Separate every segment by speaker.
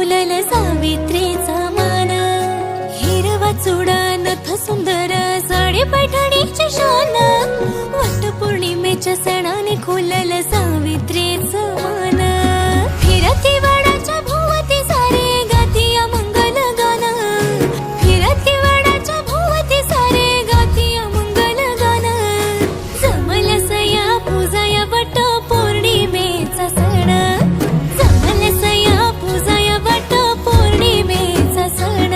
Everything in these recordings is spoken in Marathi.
Speaker 1: डोलल सावित्रीचा मान, हिरवा चुडा नथ सुंदर साडी पैठणीची शान, वटपौर्णिमेच्या सणाने खुलल सावित्रीचं मान, फिरती वडाच्या भोवती सारे गातिया मंगल गान, फिरती वडाच्या भोवती सारे गातिया मंगल गान, जमलस या पूजाया वट पौर्णिमेचा सण, जमलस या पूजाया वट पौर्णिमेचा सण.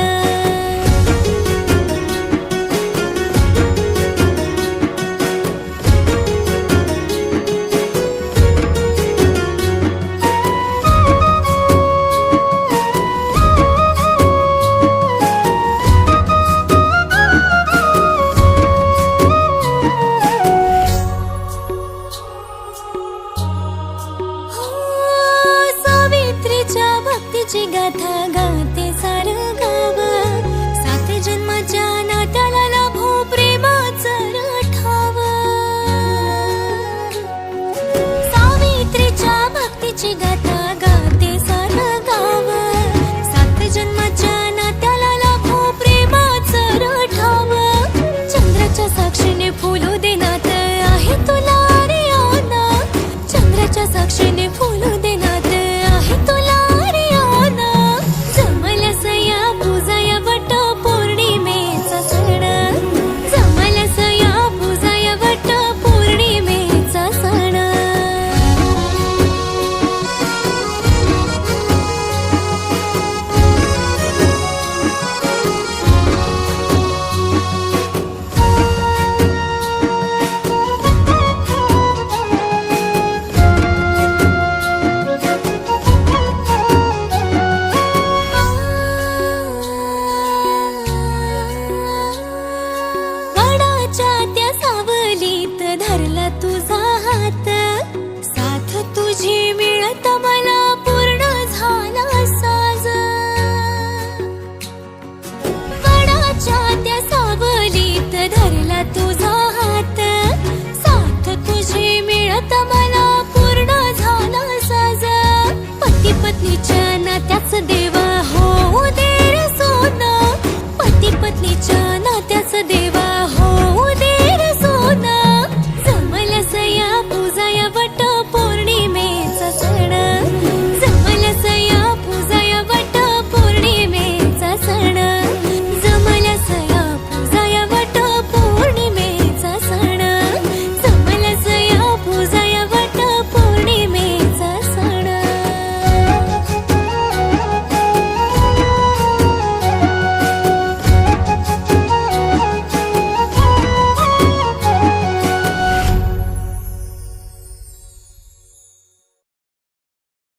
Speaker 1: सावित्रीच्या भक्तीची गाथा